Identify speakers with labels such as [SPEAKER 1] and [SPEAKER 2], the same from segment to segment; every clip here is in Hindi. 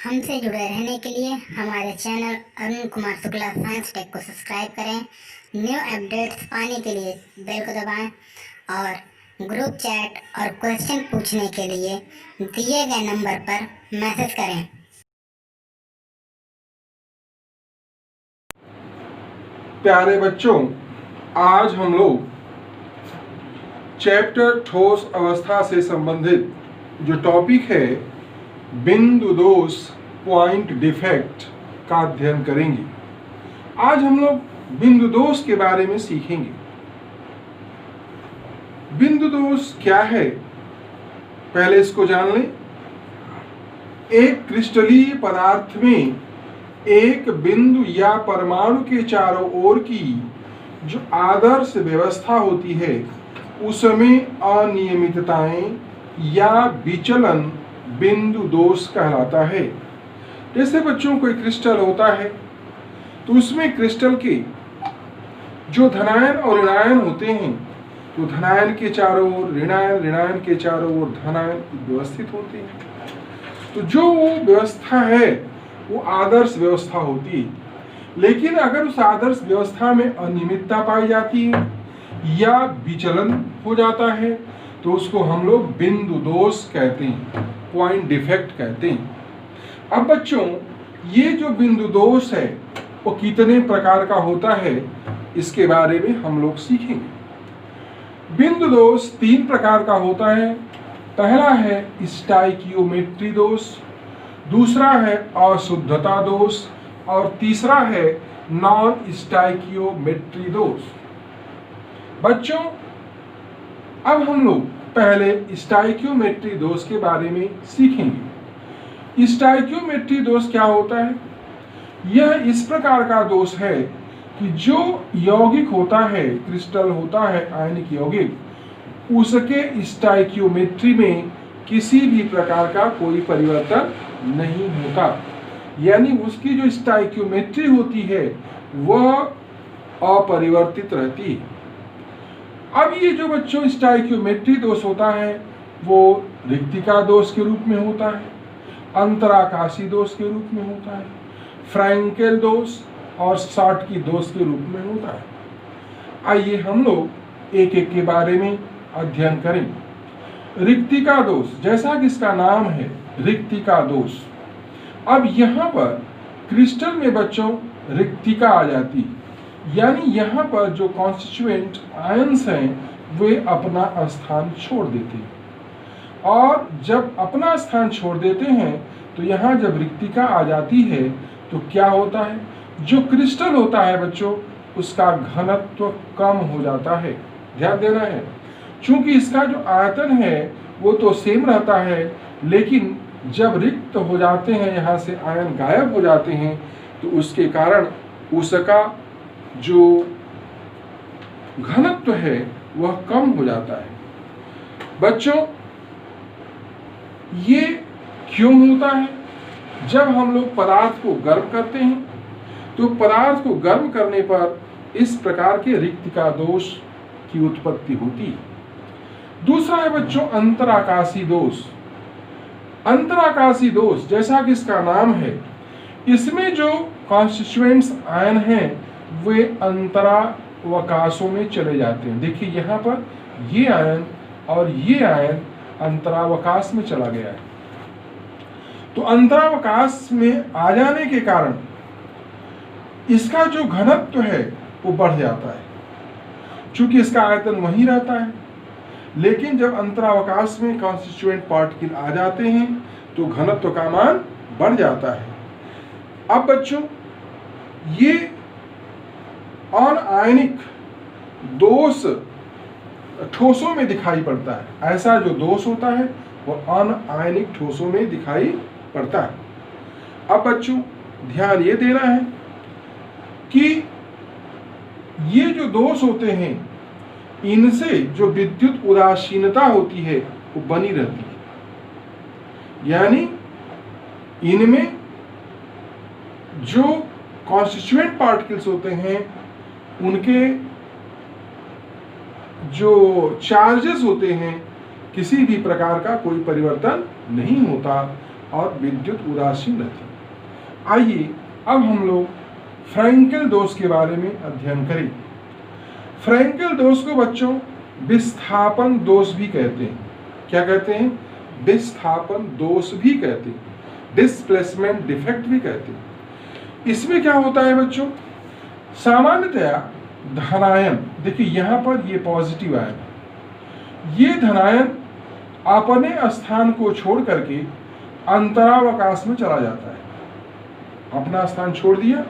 [SPEAKER 1] हमसे जुड़े रहने के लिए हमारे channel Arun Kumar Shukla science tech को सब्सक्राइब करें। न्यू अपडेट्स पाने के लिए बेल को दबाएं और ग्रुप चैट और क्वेश्चन पूछने के लिए दिए गए नंबर पर मैसेज करें।
[SPEAKER 2] प्यारे बच्चों, आज हम लोग चैप्टर ठोस अवस्था से संबंधित जो टॉपिक है बिंदु दोष पॉइंट डिफेक्ट का अध्ययन करेंगे। आज हम लोग बिंदु दोष के बारे में सीखेंगे। बिंदु दोष क्या है, पहले इसको जान लें। एक क्रिस्टलीय पदार्थ में एक बिंदु या परमाणु के चारों ओर की जो आदर्श व्यवस्था होती है उसमें अनियमितताएं या विचलन बिंदु दोष कहलाता है। जैसे बच्चों कोई क्रिस्टल होता है तो उसमें क्रिस्टल के जो धनायन और ऋणायन होते हैं, तो धनायन के चारों ओर ऋणायन, ऋणायन के चारों ओर धनायन व्यवस्थित होते हैं। तो जो वो व्यवस्था है वो आदर्श व्यवस्था होती है। लेकिन अगर उस आदर्श व्यवस्था में अनियमितता पाई जाती है या विचलन हो जाता है तो उसको हम लोग बिंदु दोष कहते हैं, पॉइंट डिफेक्ट कहते हैं। अब बच्चों, ये जो बिंदु दोष है वो कितने प्रकार का होता है इसके बारे में हम लोग सीखेंगे। बिंदु दोष 3 प्रकार का होता है। पहला है स्टाइकियोमेट्री दोष, दूसरा है अशुद्धता दोष और तीसरा है नॉन स्टाइकियोमेट्री दोष। बच्चों, अब हम लोग पहले स्टाइकियोमेट्री दोष के बारे में सीखेंगे। स्टाइकियोमेट्री दोष क्या होता है? यह इस प्रकार का दोष है कि जो यौगिक होता है, क्रिस्टल होता है आयनिक यौगिक, उसके स्टाइकियोमेट्री में किसी भी प्रकार का कोई परिवर्तन नहीं होता। यानी उसकी जो स्टाइकियोमेट्री होती है वह अपरिवर्तित रहती है। अब ये जो बच्चों स्टाइकियोमेट्री दोष होता है वो रिक्तिका दोष के रूप में होता है, अंतराकाशी दोष के रूप में होता है, फ्रैंकेल दोष और शॉर्टकी दोष के रूप में होता है। आइए हम लोग एक एक के बारे में अध्ययन करें। रिक्तिका दोष, जैसा कि इसका नाम है रिक्तिका दोष। अब यहाँ पर क्रिस्टल में बच्चों रिक्तिका आ जाती है, यानी यहाँ पर जो कॉन्स्टिट्यूएंट आयंस हैं वे अपना स्थान छोड़ देते हैं, और जब अपना स्थान छोड़ देते हैं तो यहाँ जब रिक्तिका आ जाती है तो क्या होता है, जो क्रिस्टल होता है बच्चों उसका घनत्व कम हो जाता है। ध्यान देना है, चूंकि इसका जो आयतन है वो तो सेम रहता है, लेकिन जब रिक्त हो जाते हैं, यहाँ से आयन गायब हो जाते हैं, तो उसके कारण उसका जो घनत्व है वह कम हो जाता है। बच्चों, ये क्यों होता है? जब हम लोग पदार्थ को गर्म करते हैं तो पदार्थ को गर्म करने पर इस प्रकार के रिक्तिका दोष की उत्पत्ति होती है। दूसरा है बच्चों अंतराकाशी दोष। अंतराकाशी दोष, जैसा कि इसका नाम है, इसमें जो कॉन्स्टिट्यूएंट्स आयन हैं वे अंतरावकाशों में चले जाते हैं। देखिए यहाँ पर ये आयन और ये आयन अंतरावकाश में चला गया है। तो अंतरावकाश में आ जाने के कारण इसका जो घनत्व है वो बढ़ जाता है, चूंकि इसका आयतन वही रहता है। लेकिन जब अंतरावकाश में कॉन्स्टिट्यूएंट पार्टिकल आ जाते हैं तो घनत्व का मान बढ़ जाता है। अब बच्चों, ये अनआयनिक दोष ठोसों में दिखाई पड़ता है। ऐसा जो दोष होता है वो अनआयनिक ठोसों में दिखाई पड़ता है। अब बच्चों, ध्यान ये देना है कि ये जो दोष होते हैं इनसे जो विद्युत उदासीनता होती है वो बनी रहती है। यानी इनमें जो कॉन्स्टिट्यूएंट पार्टिकल्स होते हैं उनके जो चार्जेस होते हैं किसी भी प्रकार का कोई परिवर्तन नहीं होता और विद्युत उदासीन रहती है। आइए अब हम लोग फ्रैंकल दोष के बारे में अध्ययन करें। फ्रैंकल दोष को बच्चों विस्थापन दोष भी कहते हैं। क्या कहते हैं? विस्थापन दोष भी कहते हैं, डिस्प्लेसमेंट डिफेक्ट भी कहते हैं। इसमें क्या होता है बच्चों, सामान्यतया धनायन, देखिए यहाँ पर ये पॉजिटिव आयन है, ये धनायन अपने स्थान को छोड़ करके अंतरावकाश में चला जाता है। अपना स्थान छोड़ दिया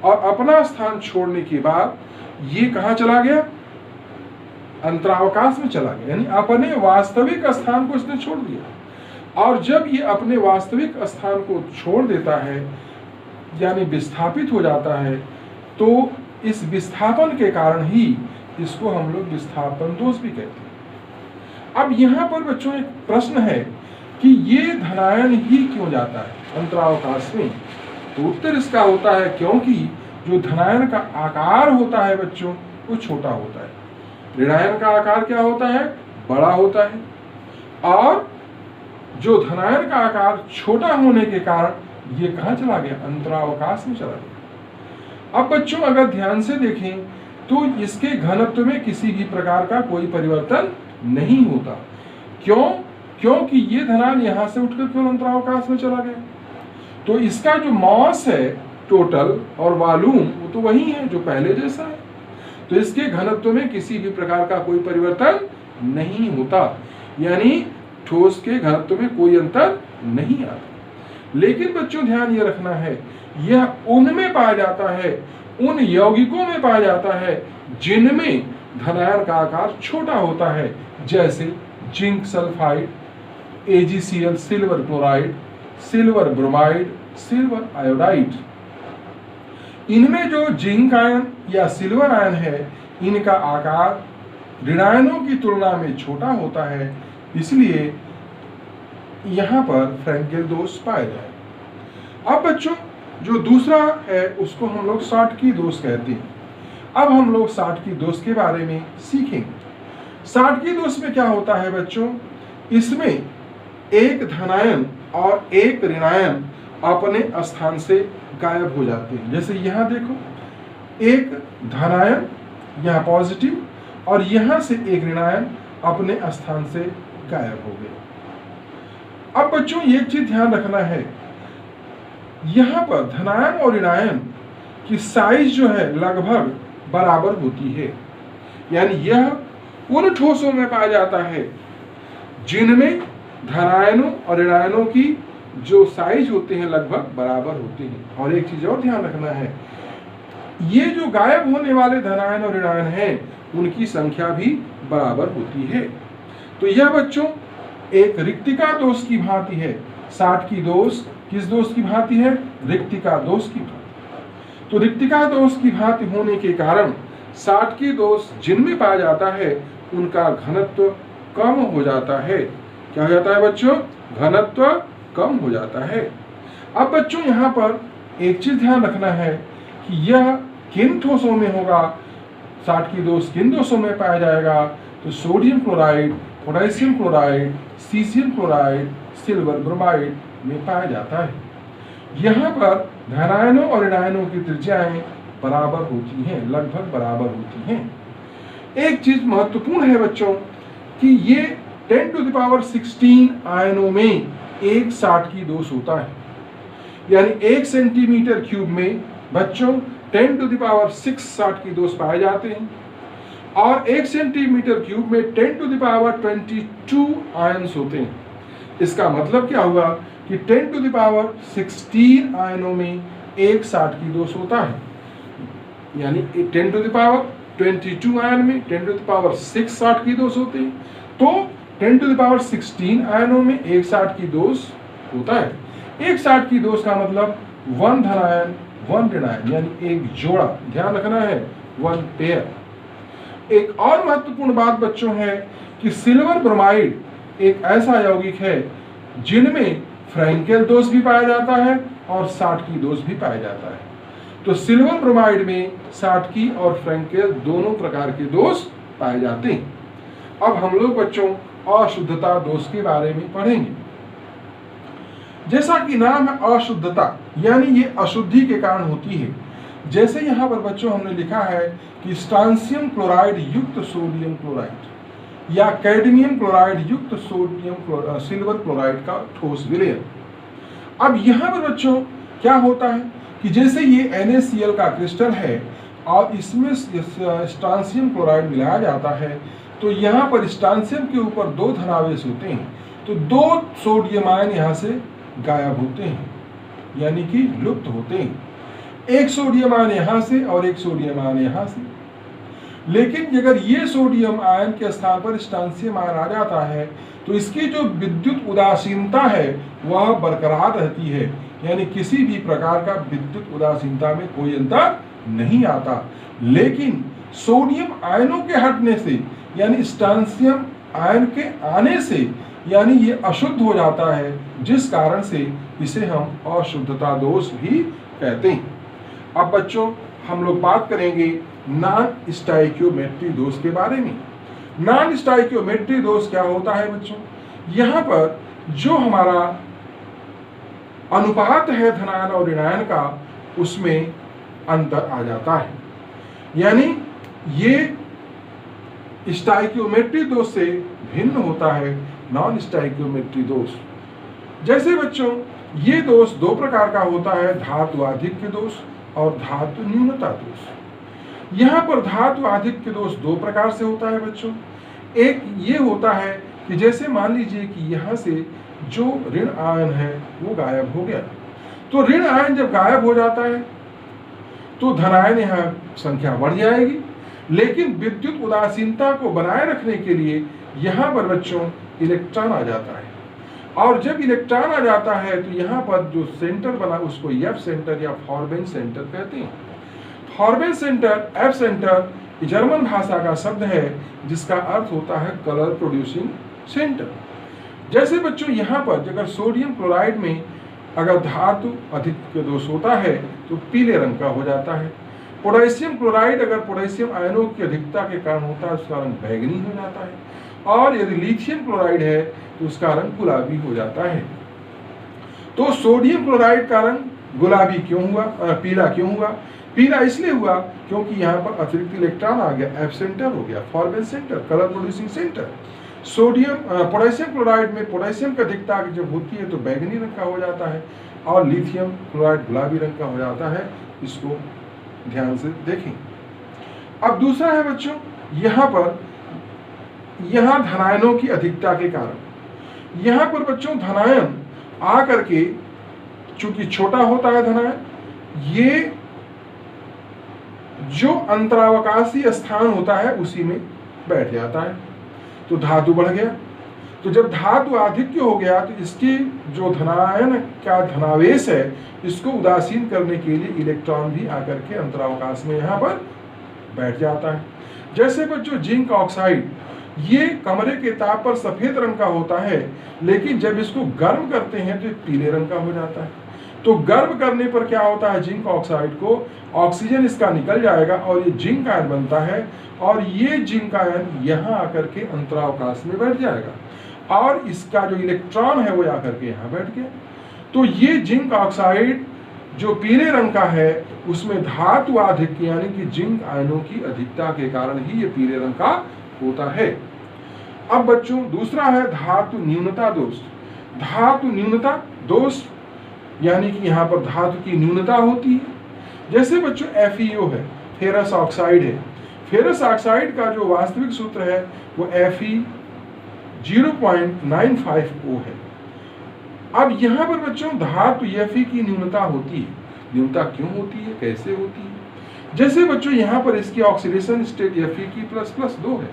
[SPEAKER 2] और अपना स्थान छोड़ने के बाद ये कहाँ चला गया? अंतरावकाश में चला गया, यानी अपने वास्तविक स्थान को इसने छोड़ दिया। और जब ये अपने वास्तविक स्थान को छोड़ देता है यानी विस्थापित हो जाता है, तो इस विस्थापन के कारण ही इसको हम लोग विस्थापन दोष भी कहते हैं। अब यहाँ पर बच्चों एक प्रश्न है कि ये धनायन ही क्यों जाता है अंतरावकाश में? तो उत्तर इसका होता है क्योंकि जो धनायन का आकार होता है बच्चों वो छोटा होता है। ऋणायन का आकार क्या होता है? बड़ा होता है। और जो धनायन का आकार छोटा होने के कारण ये कहाँ चला गया? अंतरावकाश में चला गया। अब बच्चों अगर ध्यान से देखें तो इसके घनत्व में किसी भी प्रकार का कोई परिवर्तन नहीं होता। क्यों? क्योंकि ये धनायन यहाँ से उठकर केवल अंतरावकाश में चला गया। तो इसका जो मास है टोटल और वॉल्यूम वो तो वही है जो पहले जैसा है। तो इसके घनत्व में किसी भी प्रकार का कोई परिवर्तन नहीं होता, यानी ठोस के घनत्व में कोई अंतर नहीं आता। लेकिन बच्चों ध्यान ये रखना है, यह उनमें पाया जाता है, उन यौगिकों में पाया जाता है जिनमें धनायन का आकार छोटा होता है, जैसे zinc sulphide, AgCl silver chloride, silver bromide, silver iodide. इनमें जो जिंक आयन या सिल्वर आयन है इनका आकार ऋणायनों की तुलना में छोटा होता है, इसलिए यहाँ पर फ्रैंकल दोष पाया जाए। अब बच्चों जो दूसरा है उसको हम लोग शॉटकी दोष कहते हैं। अब हम लोग शॉटकी दोष के बारे में सीखेंगे। शॉटकी दोष में क्या होता है बच्चों, इसमें एक धनायन और एक ऋणायन अपने स्थान से गायब हो जाते हैं। जैसे यहाँ देखो, एक धनायन यहाँ पॉजिटिव और यहाँ से एक ऋणायन अपने स्थान से गायब हो गए। अब बच्चों एक चीज ध्यान रखना है, यहाँ पर धनायन और ऋणायन की साइज जो है लगभग बराबर होती है, यानी यह उन ठोसों में पाया जाता है जिनमें धनायनों और ऋणायनों की जो साइज होते हैं लगभग बराबर होते हैं। और एक चीज और ध्यान रखना है, ये जो गायब होने वाले धनायन और ऋणायन हैं उनकी संख्या भी बराबर होती है। तो यह बच्चों एक रिक्तिका दोष की भांति है। शॉटकी दोष किस दोष की भांति है? रिक्तिका दोष की भांति। तो रिक्तिका दोष की भांति होने के कारण शॉटकी दोष जिनमें पाया जाता है उनका घनत्व कम हो जाता है। क्या हो जाता है बच्चों? घनत्व कम हो जाता है। अब बच्चों यहाँ पर एक चीज ध्यान रखना है कि यह किन ठोसों में होगा, शॉटकी दोष किन दोषों में पाया जाएगा? तो sodium chloride, potassium chloride, caesium chloride, silver bromide में पाया जाता है। यहाँ पर धनायनों और ऋणायनों की त्रिज्याएं बराबर होती हैं, लगभग बराबर होती हैं। एक चीज महत्वपूर्ण है बच्चों कि ये 10⁻16 आयनों में एक शॉटकी दोष होता है, यानी 1 सेंटीमीटर क्यूब में बच्चों 10⁻6 शॉटकी दोष पाए जाते हैं और 1 सेंटीमीटर क्यूब में 10⁻22 आयन्स होते हैं। इसका मतलब क्या हुआ कि 10⁻16 आयनों में एक शॉटकी दोष होता है, यानी 10⁻22 आयन में 10⁻6 शॉटकी दोष होते हैं। तो 10⁻16 आयनों में एक शॉटकी दोष होता है। एक शॉटकी दोष का मतलब 1 धनायन 1 ऋणायन, यानी एक जोड़ा, ध्यान रखना है 1 पेयर। एक और महत्वपूर्ण बात बच्चों है कि सिल्वर ब्रोमाइड एक ऐसा यौगिक है जिनमें फ्रैंकल दोष भी पाया जाता है और शॉटकी दोष भी पाया जाता है। तो सिल्वर ब्रोमाइड में शॉटकी और फ्रैंकल दोनों प्रकार के दोष पाए जाते हैं। अब हम लोग बच्चों अशुद्धता दोष के बारे में पढ़ेंगे। जैसा कि नाम है अशुद्धता, यानी ये अशुद्धि के कारण होती है। जैसे यहाँ पर बच्चों हमने लिखा है कि स्ट्रांसियम क्लोराइड युक्त सोडियम क्लोराइड या कैडमियम क्लोराइड युक्त सोडियम सिल्वर क्लोराइड का ठोस विलयन। अब यहाँ पर बच्चों क्या होता है कि जैसे ये NaCl का क्रिस्टल है और इसमें स्ट्रांसियम क्लोराइड मिलाया जाता है, तो यहाँ पर स्ट्रांसियम के ऊपर 2 धनावेश होते हैं, तो 2 सोडियम आयन यहाँ से गायब होते हैं, यानी कि लुप्त होते हैं। एक सोडियम आयन यहाँ से और एक सोडियम आयन यहाँ से। लेकिन अगर ये सोडियम आयन के स्थान पर स्ट्रांसियम आयन आ जाता है तो इसकी जो विद्युत उदासीनता है वह बरकरार रहती है, यानी किसी भी प्रकार का विद्युत उदासीनता में कोई अंतर नहीं आता। लेकिन सोडियम आयनों के हटने से, यानी स्ट्रांसियम आयन के आने से, यानी ये अशुद्ध हो जाता है, जिस कारण से इसे हम अशुद्धता दोष भी कहते हैं। अब बच्चों हम लोग बात करेंगे नॉन स्टाइकियोमेट्री दोष के बारे में। नॉन स्टाइकियोमेट्री दोष क्या होता है बच्चों? यहाँ पर जो हमारा अनुपात है धनायन और ऋणायन का, उसमें अंतर आ जाता है, यानी ये स्टाइकियोमेट्री दोष से भिन्न होता है नॉन स्टाइकियोमेट्री दोष। जैसे बच्चों ये दोष 2 प्रकार का होता है, धातु आधिक्य दोष और धातु न्यूनता दोष। यहाँ पर धातु आधिक्य दोष 2 प्रकार से होता है बच्चों। एक ये होता है कि जैसे मान लीजिए कि यहाँ से जो ऋण आयन है वो गायब हो गया, तो ऋण आयन जब गायब हो जाता है तो धनायन यहाँ संख्या बढ़ जाएगी, लेकिन विद्युत उदासीनता को बनाए रखने के लिए यहाँ पर बच्चों इलेक्ट्रॉन आ जाता है, और जब इलेक्ट्रॉन आ जाता है तो यहाँ पर जो सेंटर बना उसको एफ सेंटर या फॉर्बेन सेंटर कहते हैं। फॉर्बेन सेंटर, एफ सेंटर जर्मन भाषा का शब्द है जिसका अर्थ होता है कलर प्रोड्यूसिंग सेंटर। जैसे बच्चों यहाँ पर अगर सोडियम क्लोराइड में अगर धातु आधिक्य दोष होता है तो पीले रंग का हो जाता है। पोटेशियम क्लोराइड अगर पोटेशियम आयनों की अधिकता के कारण होता है उसका रंग बैगनी हो जाता है, और यदि लिथियम क्लोराइड है तो उसका रंग गुलाबी हो जाता है। तो सोडियम क्लोराइड का रंग गुलाबी क्यों हुआ, पीला क्यों हुआ? पीला इसलिए हुआ क्योंकि यहाँ पर अतिरिक्त इलेक्ट्रॉन आ गया, एफ सेंटर हो गया, फॉर्बेन centre, colour producing centre. Potassium chloride में पोटेशियम की अधिकता जब होती है तो बैगनी रंग का हो जाता है, और लिथियम क्लोराइड गुलाबी रंग का हो जाता है। इसको ध्यान से देखें। अब दूसरा है बच्चों, यहाँ धनायनों की अधिकता के कारण, यहाँ पर बच्चों धनायन आ करके, चूंकि छोटा होता है धनायन, ये जो अंतरावकाशीय स्थान होता है उसी में बैठ जाता है, तो धातु बढ़ गया। तो जब धातु आधिक्य हो गया तो इसकी जो धनायन का धनावेश है इसको उदासीन करने के लिए इलेक्ट्रॉन भी आकर के अंतरावकाश में यहाँ पर बैठ जाता है। जैसे बच्चों जिंक ऑक्साइड, ये कमरे के ताप पर सफेद रंग का होता है, लेकिन जब इसको गर्म करते हैं तो पीले रंग का हो जाता है। तो गर्म करने पर क्या होता है, जिंक ऑक्साइड को ऑक्सीजन इसका निकल जाएगा और ये जिंक आयन बनता है, और ये जिंक आयन यहाँ आकर के अंतरावकाश में बैठ जाएगा, और इसका जो इलेक्ट्रॉन है वो आकर के यहाँ बैठ गया। तो ये जिंक ऑक्साइड जो पीले रंग का है उसमें धातु आधिक्य यानी कि जिंक आयनों की अधिकता के कारण ही ये पीले रंग का होता है। अब बच्चों दूसरा है धातु न्यूनता दोष। धातु न्यूनता दोष यानी कि यहाँ पर धातु की न्यूनता होती है। जैसे बच्चों FeO है, फेरस ऑक्साइड है। फेरस ऑक्साइड का जो वास्तविक सूत्र है वो Fe 0.95O है। अब यहाँ पर बच्चों धातु Fe की न्यूनता होती है। न्यूनता क्यों होती है, कैसे होती है? जैसे बच्चों यहाँ पर इसकी ऑक्सीडेशन स्टेट Fe की ++2 है।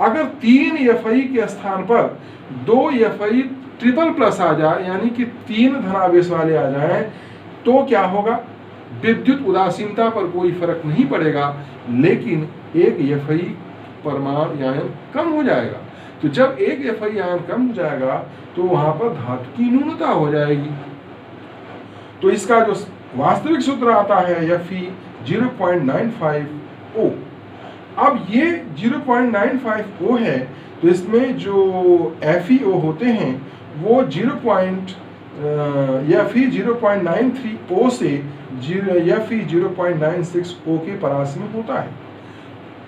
[SPEAKER 2] अगर 3 Fe के स्थान पर 2 Fe ट्रिपल+ आ जाए यानी कि 3 धनावेश वाले आ जाए तो क्या होगा, विद्युत उदासीनता पर कोई फर्क नहीं पड़ेगा, लेकिन एक Fe परमाणु आयन कम हो जाएगा। तो जब एक Fe आयन कम हो जाएगा तो वहां पर धातु की न्यूनता हो जाएगी। तो इसका जो वास्तविक सूत्र आता है Fe 0.95O। अब ये 0.95O है तो इसमें जो FeO होते हैं वो 0.95 Fe 0.93 O से Fe 0.96 O के परास में होता है,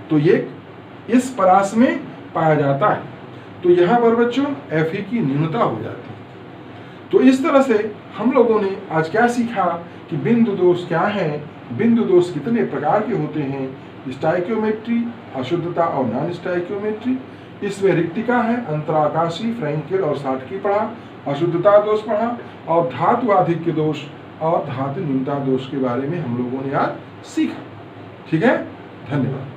[SPEAKER 2] तो ये इस परास में पाया जाता है। तो यहाँ पर बच्चों Fe की न्यूनता हो जाती है। तो इस तरह से हम लोगों ने आज क्या सीखा कि बिंदु दोष क्या हैं, बिंदु दोष कितने प्रकार के होते हैं, स्टाइकियोमेट्री, अशुद्धता और नॉन स्टाइकियोमेट्री। इसमें रिक्तिका है, अंतराकाशी, फ्रैंकेल और साटकी पढ़ा, अशुद्धता दोष पढ़ा और धातु आधिक्य दोष और धातु न्यूनता दोष के बारे में हम लोगों ने आज सीखा। ठीक है, धन्यवाद।